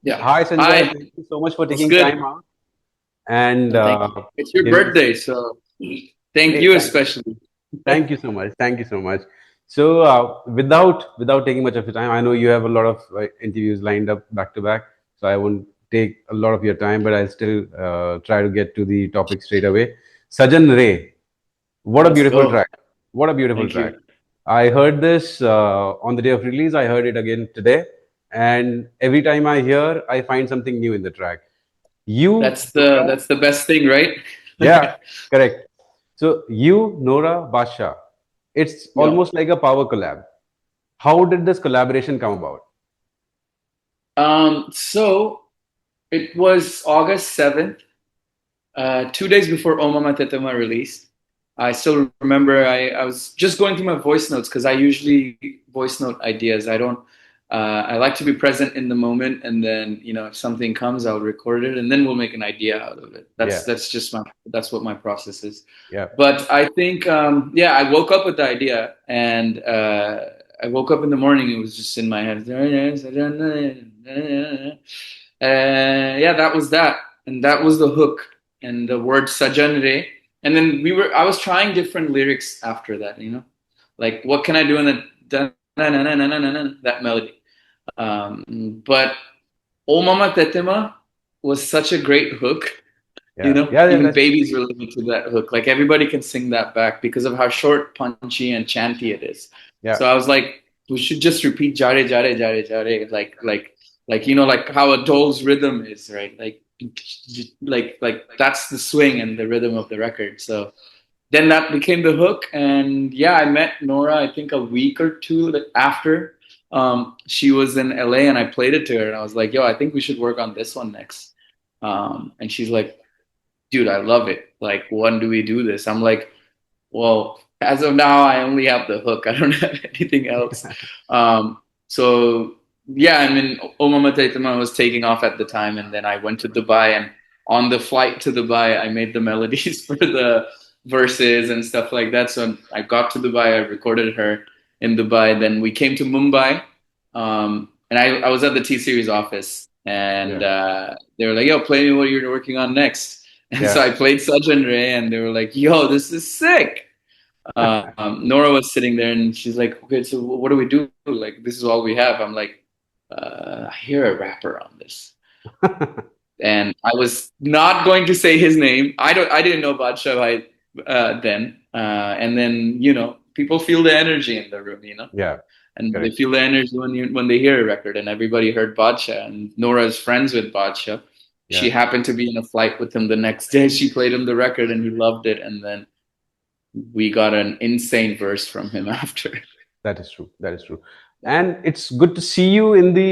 Yeah. Hi, Sanjoy. Hi. Thank you so much for What's taking good? time out and Thank you. It's your giving us. birthday, so thank Hey, you thank you. especially. Thank you so much. Thank you so much. So, without taking much of your time, I know you have a lot of interviews lined up back to back. So I won't take a lot of your time, but I'll still try to get to the topic straight away. Sajan Re, what a Let's beautiful go. track! What a beautiful Thank track! you. I heard this on the day of release. I heard it again today, and every time I hear, I find something new in the track. You, Nora, That's the best thing, right? yeah, correct. So you, Nora, Basha, it's Yeah. almost like a power collab. How did this collaboration come about? So it was August 7th, 2 days before O Mama Tetema released. I still remember I was just going through my voice notes because I usually voice note ideas. I like to be present in the moment, and then if something comes, I'll record it, and then we'll make an idea out of it. Yeah, That's what my process is. yeah, But I think yeah, I woke up with the idea, and I woke up in the morning. It was just in my head. Yeah, that was that, and that was the hook, and the word Sajan Re. And then I was trying different lyrics after that, like what can I do in the that melody. But O Mama Tetema was such a great hook. yeah. Even That's true. babies relate to that hook. Like everybody can sing that back because of how short, punchy, and chanty it is. Yeah, So I was like, we should just repeat jare jare jare jare, like like how a doll's rhythm is, right? Like that's the swing and the rhythm of the record. So then that became the hook, and yeah, I met Nora I think a week or two after. She was in LA, and I played it to her, and I was like, yo, I think we should work on this one next. And she's like, dude, I love it, like, when do we do this? I'm like, well, as of now, I only have the hook. I don't have anything else. So yeah, I mean, Omama Taitama was taking off at the time, and then I went to Dubai, and on the flight to Dubai, I made the melodies for the verses and stuff like that. So I got to Dubai, I recorded her in Dubai. Then we came to Mumbai, and I was at the T Series office, and yeah, they were like, "Yo, play me what you're working on next." And so yeah. I played Sajan Re, and they were like, "Yo, this is sick." Nora was sitting there, and she's like, "Okay, so what do we do? Like, this is all we have." I'm like, "I hear a rapper on this," and I was not going to say his name. I didn't know Badshah then, and then people feel the energy in the room, Yeah, and they correct. feel the energy when they hear a record. And everybody heard Badshah, and Nora is friends with Badshah. She Yeah, happened to be in a flight with him the next day. She played him the record, and he loved it, and then we got an insane verse from him after. that is true. That is true. And it's good to see you in the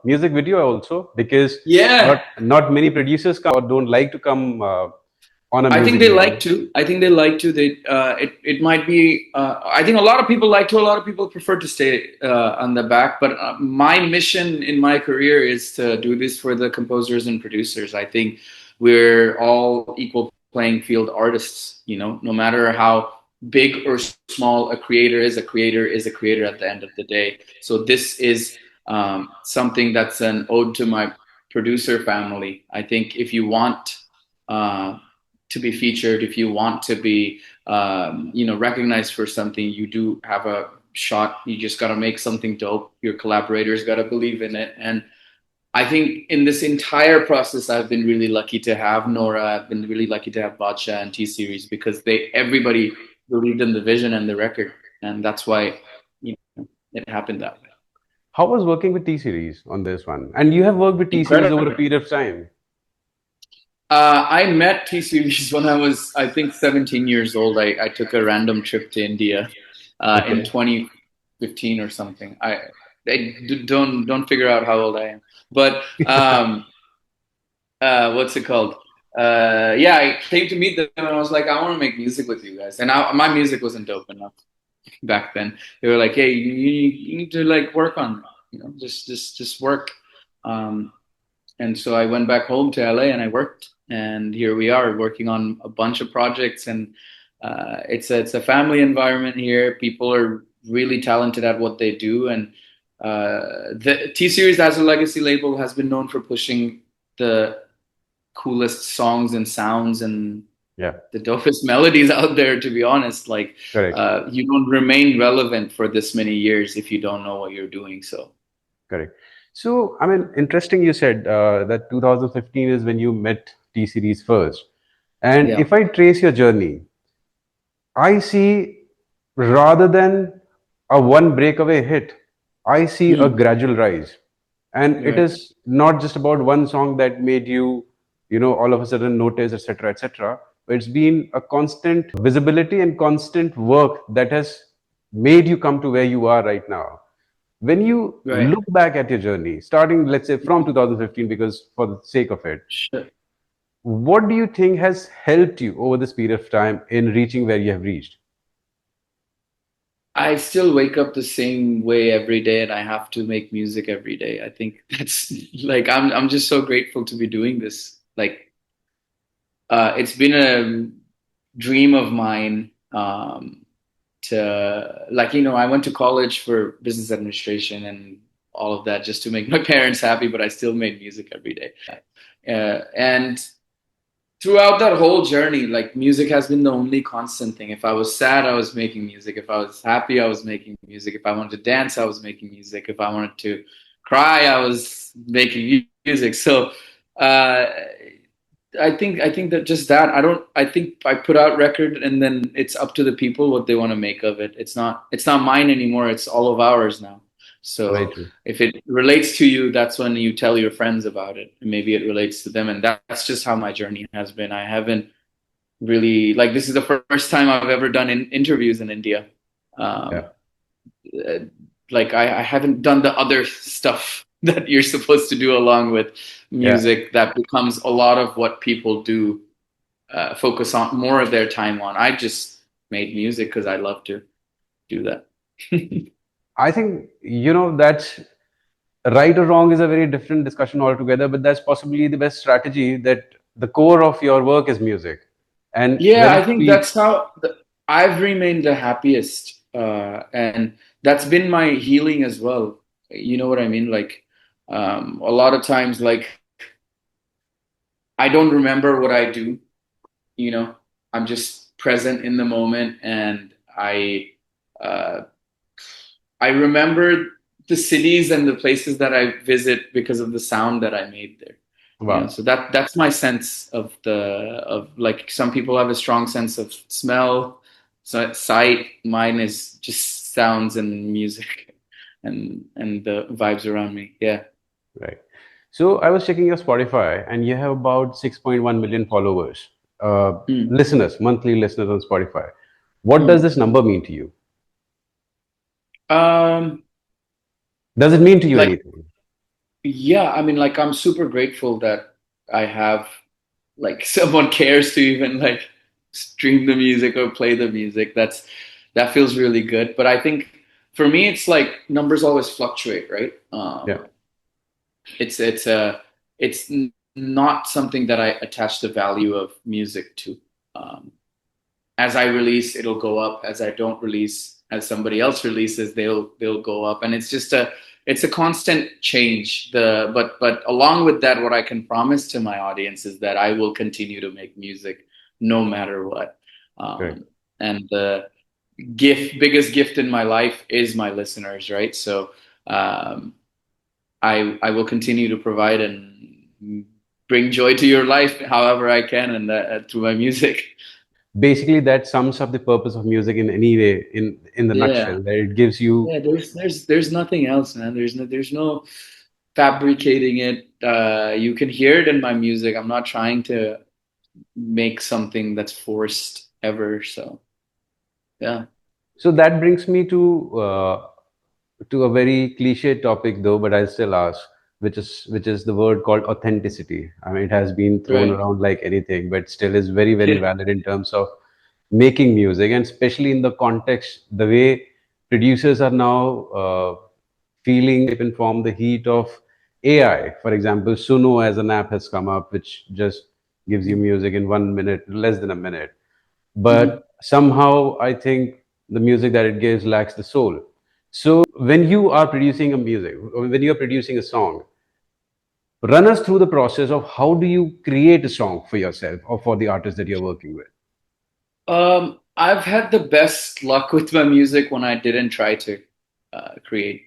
music video also because Yeah, not many producers come or don't like to come on a I think music they like video. to. I think they like to. It might be. I think a lot of people like to. A lot of people prefer to stay on the back. But my mission in my career is to do this for the composers and producers. I think we're all equal playing field artists. No matter how big or small a creator is, a creator is a creator at the end of the day. So this is something that's an ode to my producer family. I think if you want. To be featured, if you want to be recognized for something, you do have a shot. You just got to make something dope. Your collaborators got to believe in it. And I think in this entire process, I've been really lucky to have Nora. I've been really lucky to have Badshah and T Series because everybody believed in the vision and the record, and that's why it happened that way. How was working with T Series on this one? And you have worked with T Series over a Incredible. period of time. I met T Series when I was, I think, 17 years old. I took a random trip to India in Okay. 2015 or something. Don't figure out how old I am, but what's it called? Yeah, I came to meet them, and I was like, I want to make music with you guys. And my music wasn't dope enough back then. They were like, hey, you need to like work on, just work. Um, and so I went back home to LA, and I worked, and here we are working on a bunch of projects. And it's a family environment here. People are really talented at what they do, and The T Series as a legacy label has been known for pushing the coolest songs and sounds and Yeah, the dopest melodies out there. To be honest, like correct, you don't remain relevant for this many years if you don't know what you're doing. So correct. So, I mean, interesting you said that 2015 is when you met T Series first. And yeah. if I trace your journey, I see rather than a one breakaway hit, I see a Hmm. gradual rise. And it Right. is not just about one song that made you, all of a sudden notice, etc., etc. But it's been a constant visibility and constant work that has made you come to where you are right now. When you Right. look back at your journey, starting, let's say, from 2015, because for the sake of it, Sure. what do you think has helped you over this period of time in reaching where you have reached? I still wake up the same way every day and I have to make music every day. I think that's like I'm just so grateful to be doing this. Like it's been a dream of mine to like I went to college for business administration and all of that just to make my parents happy, but I still made music every day. And throughout that whole journey, like music has been the only constant thing. If I was sad, I was making music. If I was happy, I was making music. If I wanted to dance, I was making music. If I wanted to cry, I was making music. So uh, I think that just that I think I put out record and then it's up to the people what they want to make of it. It's not mine anymore. It's all of ours now. Very So true. if it relates to you, that's when you tell your friends about it. And maybe it relates to them, and that's just how my journey has been. I haven't really like this is the first time I've ever done interviews in India. Yeah. Um, uh, like I haven't done the other stuff that you're supposed to do along with Yeah. music that becomes a lot of what people do focus on more of their time on. I just made music because I love to do that. I think, that's right or wrong is a very different discussion altogether, but that's possibly the best strategy that the core of your work is music. And Yeah, when I it think feeds, that's how I've remained the happiest, and that's been my healing as well. You know what I mean? Like a lot of times, like I don't remember what I do. You know, I'm just present in the moment, and uh, I remember the cities and the places that I visit because of the sound that I made there. wow, So that's my sense of the of like some people have a strong sense of smell, so sight. Mine is just sounds and music, and the vibes around me. Yeah. right. So I was checking your Spotify and you have about 6.1 million followers, Hmm. listeners, monthly listeners on Spotify. What does Hmm. this number mean to you? Um, Does it mean to you like anything? yeah, I mean, like I'm super grateful that I have like someone cares to even like stream the music or play the music. That feels really good. But I think for me, it's like numbers always fluctuate, right? Yeah, It's not something that I attach the value of music to. Um, as I release, it'll go up. As I don't release, as somebody else releases, they'll go up, and it's a constant change. But along with that, what I can promise to my audience is that I will continue to make music no matter what. correct. And the biggest gift in my life is my listeners, right? So um, I will continue to provide and bring joy to your life however I can, and through my music. Basically, that sums up the purpose of music in any way, in the Yeah. nutshell, that it gives you. Yeah, there's nothing else, man. There's no fabricating it. You can hear it in my music. I'm not trying to make something that's forced ever. So yeah, So that brings me to a very cliche topic, though, but I'll still ask, which is the word called authenticity. I mean, it has been thrown right. around like anything, but still is very, very Yeah. valid in terms of making music, and especially in the context, the way producers are now feeling shape and form the heat of AI. For example, Suno as an app has come up, which just gives you music in 1 minute, less than a minute. Hmm. But somehow I think the music that it gives lacks the soul. So when you are producing a music, or when you are producing a song, run us through the process of how do you create a song for yourself or for the artist that you're working with. I've had the best luck with my music when I didn't try to create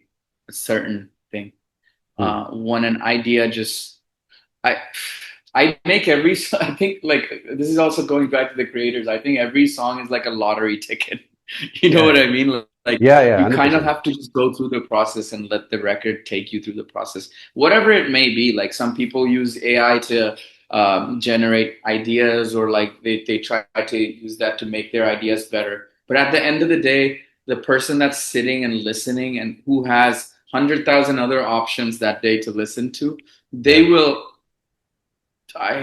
a certain thing. Hmm. When an idea just I I make every I think like this is also going back to the creators. I think every song is like a lottery ticket. You know Yeah, what I mean? Like yeah, yeah, you kind of 100%. have to just go through the process and let the record take you through the process, whatever it may be. Like some people use AI to generate ideas, or like they try to use that to make their ideas better. But at the end of the day, the person that's sitting and listening and who has 100,000 other options that day to listen to, they Yeah, will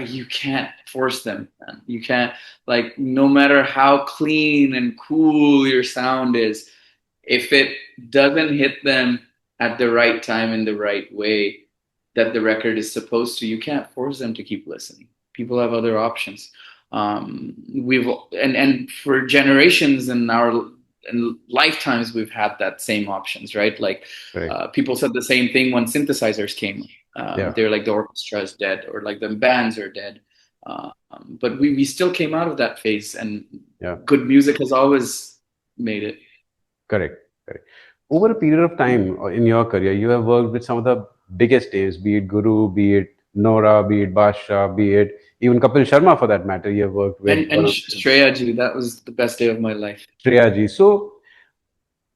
you can't force them, man. You can't, like, no matter how clean and cool your sound is, if it doesn't hit them at the right time in the right way that the record is supposed to, you can't force them to keep listening. People have other options. We've and for generations in our and lifetimes we've had that same options, right? Like correct. people said the same thing when synthesizers came. Yeah, They're like the orchestra is dead, or like the bands are dead. But we still came out of that phase, and yeah, good music has always made it. correct, correct. Over a period of time in your career, you have worked with some of the biggest names, be it Guru, be it Nora, be it Basha, be it even Kapil Sharma for that matter. You have worked with And one of Shreya ji, that was the best day of my life. Shreya ji. So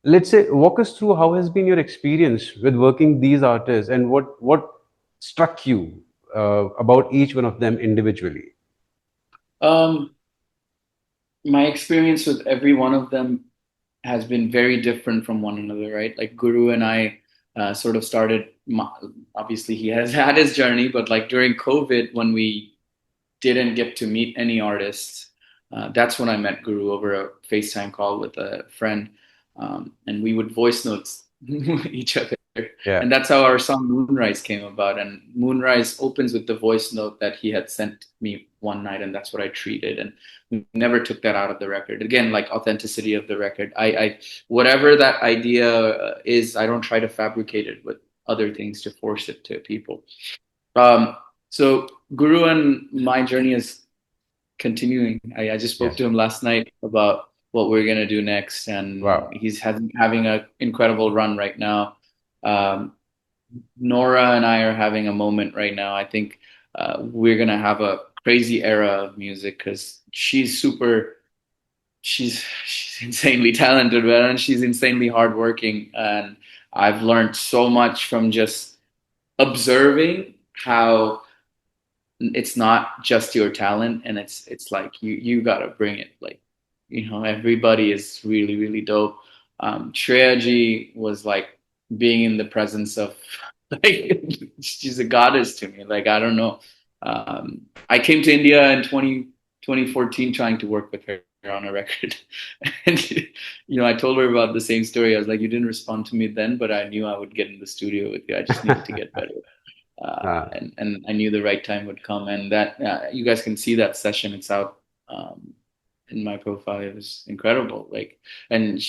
let's say walk us through how has been your experience with working these artists and what struck you about each one of them individually. Um, my experience with every one of them has been very different from one another, right? Like Guru and I sort of started. Obviously, he has had his journey, but like during COVID, when we didn't get to meet any artists, that's when I met Guru over a FaceTime call with a friend, and we would voice notes each other. Yeah, And that's how our song Moonrise came about. And Moonrise opens with the voice note that he had sent me one night, and that's what I treated. And we never took that out of the record. Again, like authenticity of the record. I whatever that idea is, I don't try to fabricate it with other things to force it to people. Um, so Guru and my journey is continuing. I just spoke yes, to him last night about what we're gonna do next, and wow, he's having an incredible run right now. Um, Nora and I are having a moment right now. I think we're gonna have a crazy era of music because she's insanely talented, man, and she's insanely hardworking. And I've learned so much from just observing how it's not just your talent, and it's like you gotta bring it. Like, everybody is really really dope. Shreya ji was like being in the presence of like she's a goddess to me. Like, I don't know. I came to India in 2014 trying to work with her on a record. And I told her about the same story. I was like, you didn't respond to me then, but I knew I would get in the studio with you. I just needed to get better. uh, And I knew the right time would come, and that you guys can see that session. It's out in my profile. It was incredible. Like, and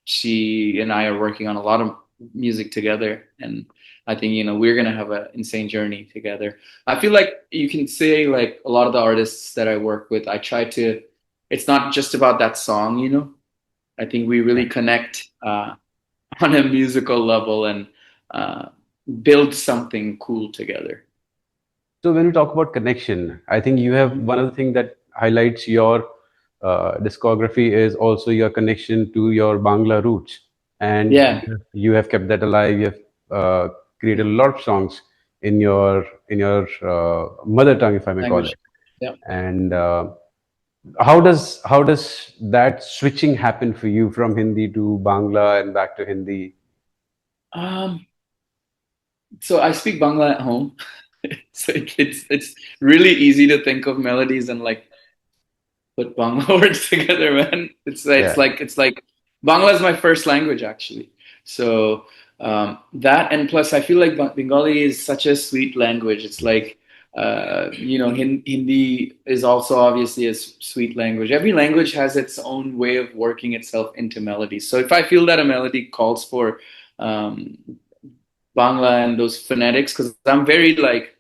she and I are working on a lot of music together, and I think we're gonna have an insane journey together. I feel like you can say like a lot of the artists that I work with, I try to. It's not just about that song. I think we yeah. really connect on a musical level and uh, build something cool together. So when we talk about connection, I think you have Mhm. one of the things that highlights your discography is also your connection to your Bangla roots, and Yeah, you have kept that alive. You have created a lot of songs in your mother tongue, if I may call language. it. Yeah. And how does that switching happen for you from Hindi to Bangla and back to Hindi? Um, so I speak Bangla at home. So it's really easy to think of melodies and like put Bangla words together, man. Yeah, It's like Bangla is my first language actually. So that, and plus I feel like Bengali is such a sweet language. It's like Hindi is also obviously a sweet language. Every language has its own way of working itself into melody. So if I feel that a melody calls for um, Bangla and those phonetics, because I'm very like,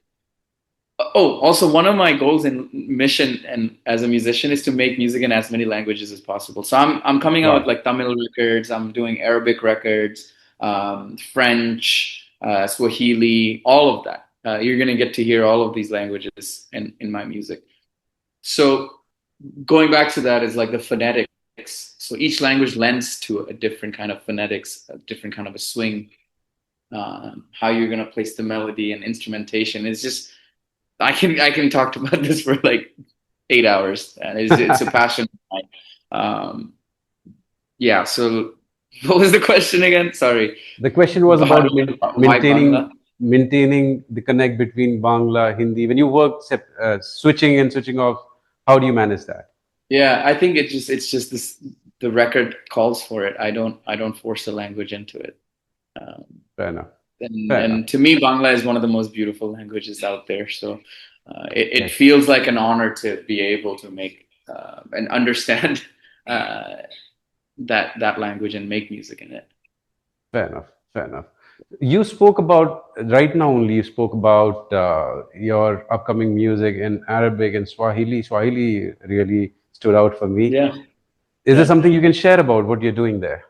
oh, also one of my goals and mission and as a musician is to make music in as many languages as possible. So I'm coming out with Wow. like Tamil records. I'm doing Arabic records, French, Swahili, all of that. You're gonna get to hear all of these languages in my music. So going back to that is like the phonetics. So each language lends to a different kind of phonetics, a different kind of a swing. How you're gonna place the melody and instrumentation. It's just I can talk about this for like 8 hours. And it's a passion of mine. Um, yeah. So what was the question again? Sorry. The question was How about do why Bangla? maintaining the connect between Bangla, Hindi. When you work switching and switching off, how do you manage that? Yeah, I think it's just this the record calls for it. I don't force the language into it. Um, Fair enough. and Fair enough. and to me, Bangla is one of the most beautiful languages out there. So it Yes. feels like an honor to be able to make and understand uh, that language and make music in it. Fair enough. Fair enough. You spoke about right now only. You spoke about your upcoming music in Arabic and Swahili. Swahili really stood out for me. Yeah, Is there yeah. something you can share about what you're doing there?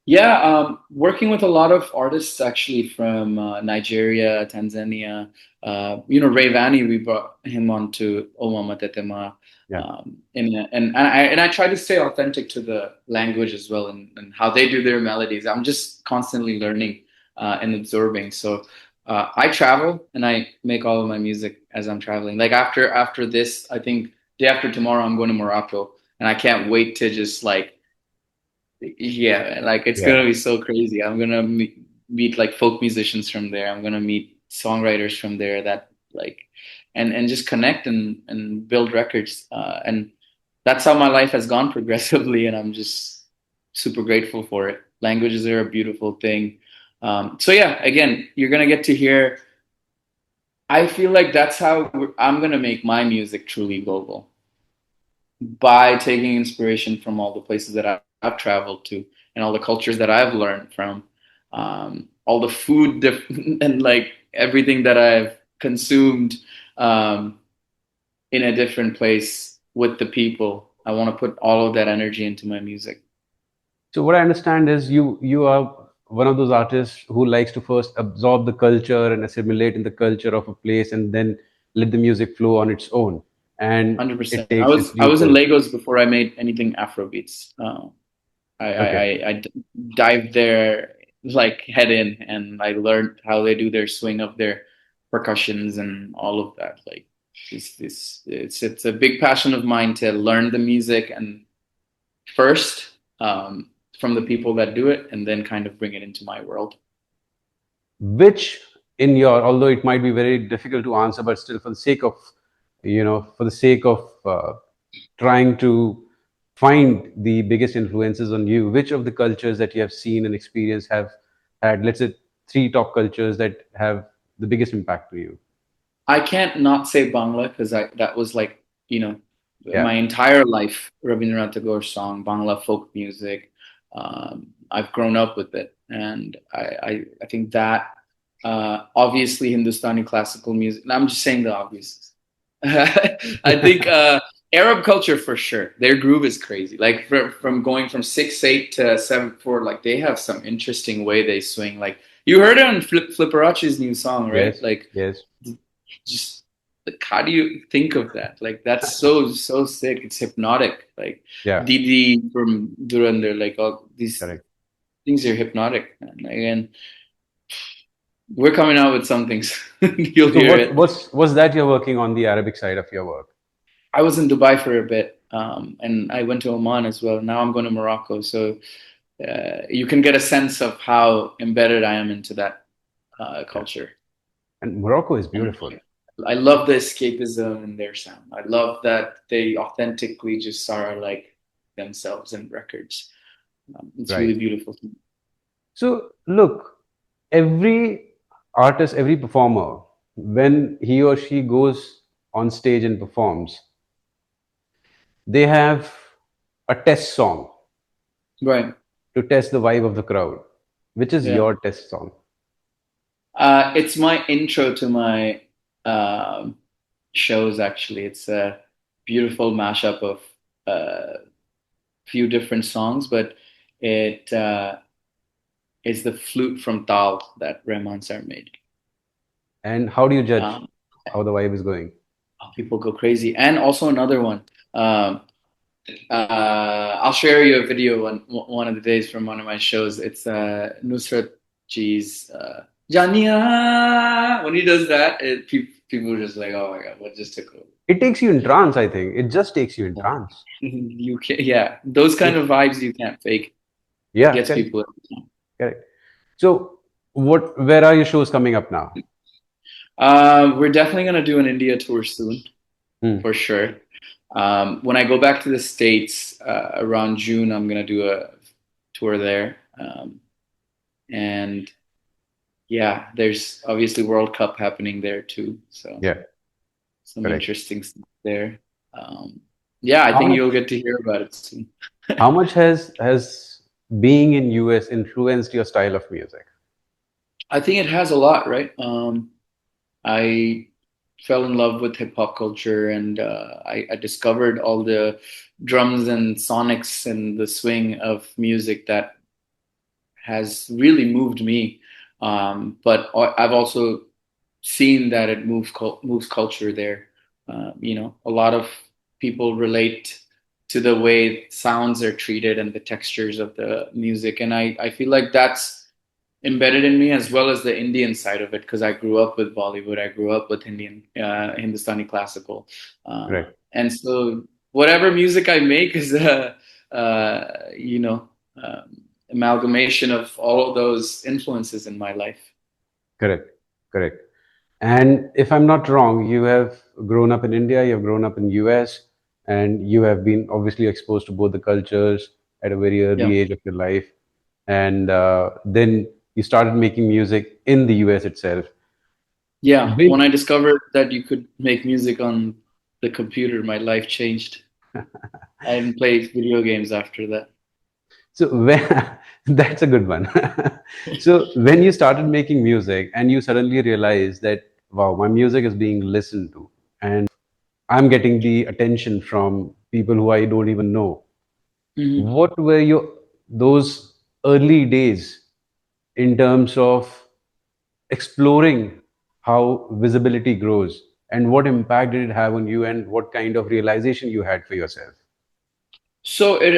Yeah, working with a lot of artists actually from Nigeria, Tanzania. Ray Vanney, we brought him on to O Mama Tetema. Yeah. And I try to stay authentic to the language as well and how they do their melodies. I'm just constantly learning and absorbing. So I travel and I make all of my music as I'm traveling. Like after this, I think day after tomorrow, I'm going to Morocco, and I can't wait to just like yeah, like it's Yeah. gonna be so crazy. I'm gonna meet like folk musicians from there. I'm gonna meet songwriters from there that like and just connect and build records. And that's how my life has gone progressively, and I'm just super grateful for it. Languages are a beautiful thing. So yeah, again, you're gonna get to hear. I feel like that's how I'm gonna make my music truly global by taking inspiration from all the places that I've traveled to and all the cultures that I've learned from, all the food and like everything that I've consumed um, in a different place with the people. I want to put all of that energy into my music. So what I understand is you are one of those artists who likes to first absorb the culture and assimilate in the culture of a place and then let the music flow on its own and it 100%. I takes its was I due was in course. Lagos before I made anything Afro beats. Okay. I dived there like head in, and I learned how they do their swing of their percussions and all of that. Like it's a big passion of mine to learn the music and first from the people that do it, and then kind of bring it into my world. Which in your, although it might be very difficult to answer, but still for the sake of, for the sake of trying to find the biggest influences on you, which of the cultures that you have seen and experienced have had, let's say, three top cultures that have the biggest impact to you? I can't not say Bangla because I that was like you know Yeah. my entire life Rabindranath Tagore song, Bangla folk music. I've grown up with it, and I think that obviously Hindustani classical music. I'm just saying the obvious. I think Arab culture for sure. Their groove is crazy. Like from going from 6/8 to 7/4, like they have some interesting way they swing. Like you heard it on Flipperace's new song, right? Yes. Like Yes. just like how do you think of that? Like that's so sick. It's hypnotic. Like Yeah. Didi from Durandar, like all these Correct. things are hypnotic. And again, we're coming out with some things. You'll So hear what it. was that you're working on the Arabic side of your work? I was in Dubai for a bit, and I went to Oman as well. Now I'm going to Morocco, so you can get a sense of how embedded I am into that Yeah. culture. And Morocco is And beautiful. I love the escapism in their sound. I love that they authentically just are like themselves in records. It's really Right. beautiful to me. So look, every artist, every performer. when he or she goes on stage and performs, they have a test song Right. to test the vibe of the crowd. Which is Yeah. your test song? It's my intro to my um, shows, actually. It's a beautiful mashup of a few different songs, but it is the flute from Tal that Rahman sir made. And how do you judge Um, how the vibe is going? People go crazy. And also another one. Um, I'll share you a video one of the days from one of my shows. It's Nusrat G's Jania. When he does that, people are just like, "Oh my God, what just took over?" It takes you in trance, I think. It just takes you in trance. You can, yeah, those kind of vibes you can't fake. Yeah, Gets correct, people. correct. So, where are your shows coming up now? We're definitely gonna do an India tour soon, Hmm. for sure. When I go back to the States around June, I'm gonna do a tour there. And yeah, there's obviously World Cup happening there too, so Yeah, some correct. interesting stuff there. Um, yeah, I How think much? you'll get to hear about it soon. How much has being in US influenced your style of music? I think it has a lot, right? I fell in love with hip hop culture, and I discovered all the drums and sonics and the swing of music that has really moved me. But I've also seen that it moves culture there. A lot of people relate to the way sounds are treated and the textures of the music, and I feel like that's embedded in me as well as the Indian side of it because I grew up with Bollywood, I grew up with Hindustani classical, Correct, and so whatever music I make is uh, you know. Um, Amalgamation of all of those influences in my life. correct, correct. And if I'm not wrong, you have grown up in India, you have grown up in US, and you have been obviously exposed to both the cultures at a very Yeah. early age of your life. And then you started making music in the US itself. Yeah. When, When I discovered that you could make music on the computer, my life changed. I didn't play video games after that. so when, that's a good one. So when you started making music and you suddenly realized that, wow, my music is being listened to and I'm getting the attention from people who I don't even know. Mhm. What were your those early days in terms of exploring how visibility grows and what impact did it have on you and what kind of realization you had for yourself? So it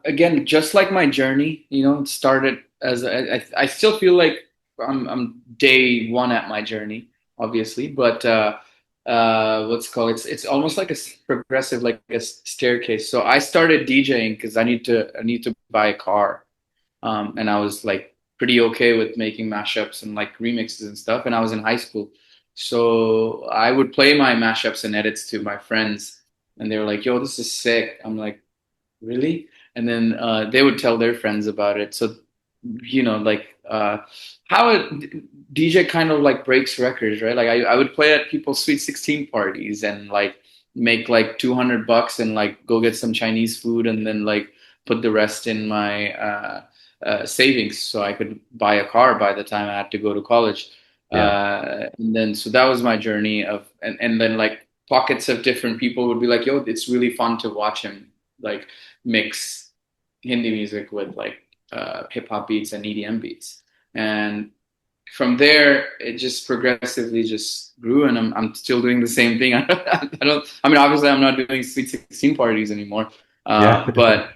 again, just like my journey, it started as I still feel like I'm day one at my journey, obviously, but what's it called? It's almost like progressive, like a staircase. So I started DJing because I need to buy a car, and I was like pretty okay with making mashups and like remixes and stuff, and I was in high school, so I would play my mashups and edits to my friends, and they were like, "Yo, this is sick." I'm like, really? And then they would tell their friends about it. So, like how DJ kind of like breaks records, right? Like I would play at people's Sweet 16 parties and like make like $200 and like go get some Chinese food and then like put the rest in my savings so I could buy a car by the time I had to go to college. Yeah, And then so that was my journey and then like pockets of different people would be like, yo, it's really fun to watch him like mix Hindi music with like hip hop beats and EDM beats. And from there, it just progressively just grew, and I'm still doing the same thing. I don't. I mean, obviously, I'm not doing Sweet 16 parties anymore, yeah, but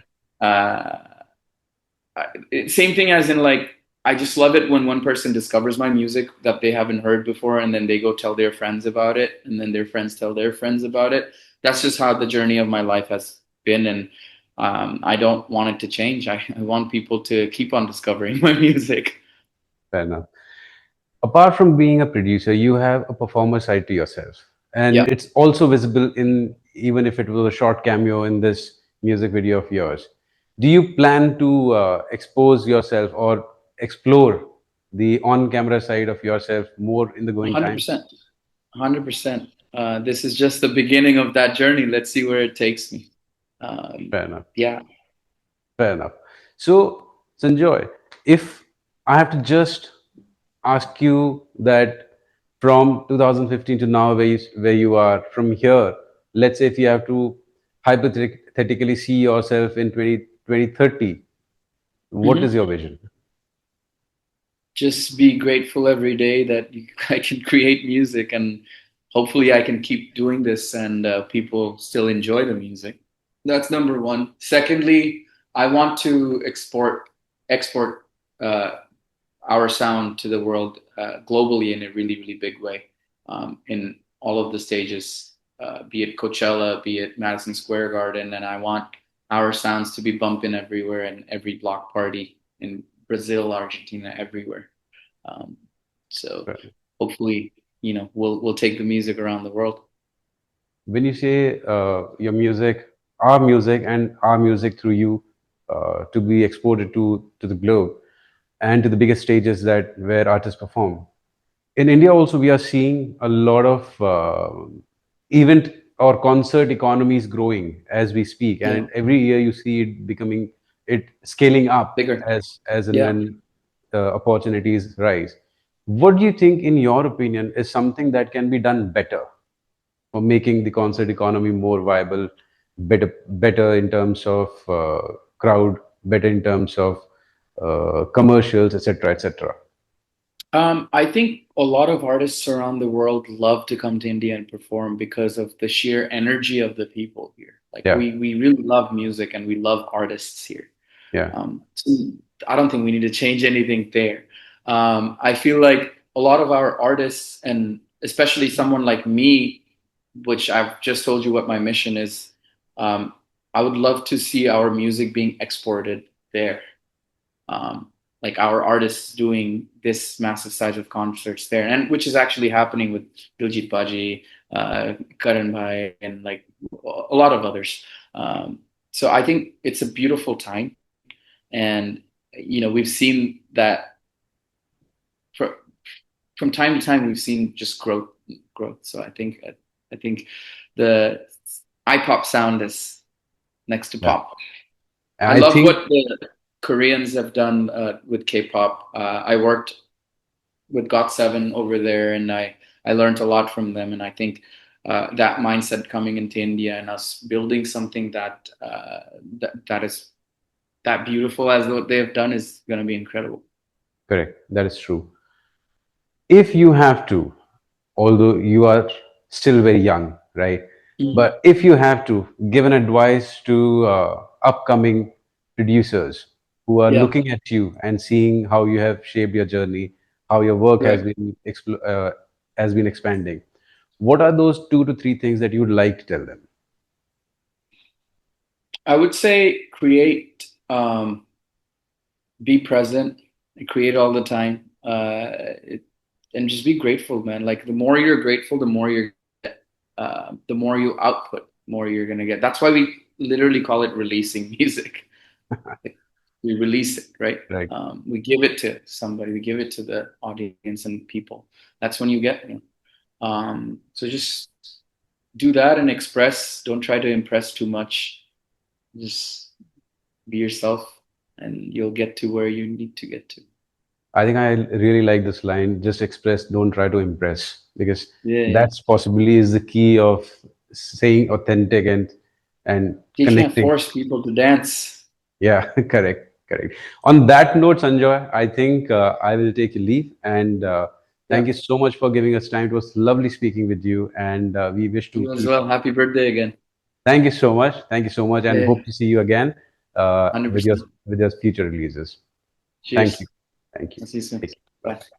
same thing as in like I just love it when one person discovers my music that they haven't heard before, and then they go tell their friends about it, and then their friends tell their friends about it. That's just how the journey of my life has been, and I don't want it to change. I want people to keep on discovering my music. fair enough. Apart from being a producer, you have a performer side to yourself. And Yeah, it's also visible in, even if it was a short cameo in this music video of yours. Do you plan to expose yourself or explore the on camera side of yourself more in the going time? 100%. 100%. This is just the beginning of that journey. Let's see where it takes me. Fair enough. Yeah. Fair enough. So, Sanjoy, if I have to just ask you that from 2015 to now, where you are from here, let's say if you have to hypothetically see yourself in 2030, what is Hmm. your vision? Just be grateful every day that I can create music, and hopefully I can keep doing this and people still enjoy the music. That's number one. Secondly, I want to export uh, our sound to the world globally in a really, really big way, in all of the stages, be it Coachella, be it Madison Square Garden. And I want our sounds to be bumping everywhere and every block party in Brazil, Argentina, everywhere. Um, so hopefully, we'll take the music around the world. When you say your music, and our music through you to be exported to the globe and to the biggest stages that where artists perform. In India also we are seeing a lot of event or concert economies growing as we speak, Yeah, and every year you see it scaling up bigger. as and Yeah. when opportunities rise. What do you think, in your opinion, is something that can be done better for making the concert economy more viable, better in terms of crowd, better in terms of commercials, etc., etc.? I think a lot of artists around the world love to come to India and perform because of the sheer energy of the people here. Like Yeah, we really love music and we love artists here. yeah, So I don't think we need to change anything there. I feel like a lot of our artists, and especially someone like me, which I've just told you what my mission is, um, I would love to see our music being exported there. Like our artists doing this massive size of concerts there, and which is actually happening with Diljit Baji, Karan Bhai, and like a lot of others. So I think it's a beautiful time, and we've seen that fr from time to time we've seen just growth. So I think the I-pop sound is next to yeah. pop. I I love think what the Koreans have done with K-pop. I worked with GOT7 over there, and I learned a lot from them. And I think that mindset coming into India and us building something that is that beautiful as what they have done is going to be incredible. correct. That is true. If you have to, although you are still very young, right? Mhm. But if you have to give an advice to upcoming producers who are Yeah, looking at you and seeing how you have shaped your journey, how your work right. has been expanding, what are those 2 to 3 things that you would like to tell them? I would say create, be present, and create all the time, and just be grateful, man. Like the more you're grateful, the more you output, the more you're gonna get. That's why we literally call it releasing music. Like, we release it, right? Right. We give it to somebody, we give it to the audience and people. That's when you get, so just do that and express. Don't try to impress too much. Just be yourself, and you'll get to where you need to get to. I think I really like this line, just express, don't try to impress, because Yeah, yeah. that's possibly is the key of saying authentic and You can't connecting. force people to dance. Yeah, correct, correct. On that note, Sanjoy, I think I will take a leave, and thank Yeah, you so much for giving us time. It was lovely speaking with you, and we wish to you as keep. well. Happy birthday again. Thank you so much. Thank you so much, and Yeah, hope to see you again yeah. with your 100%. future releases. Thank you. Cheers. Thank you. I'll see you soon. Take care. Bye. Bye.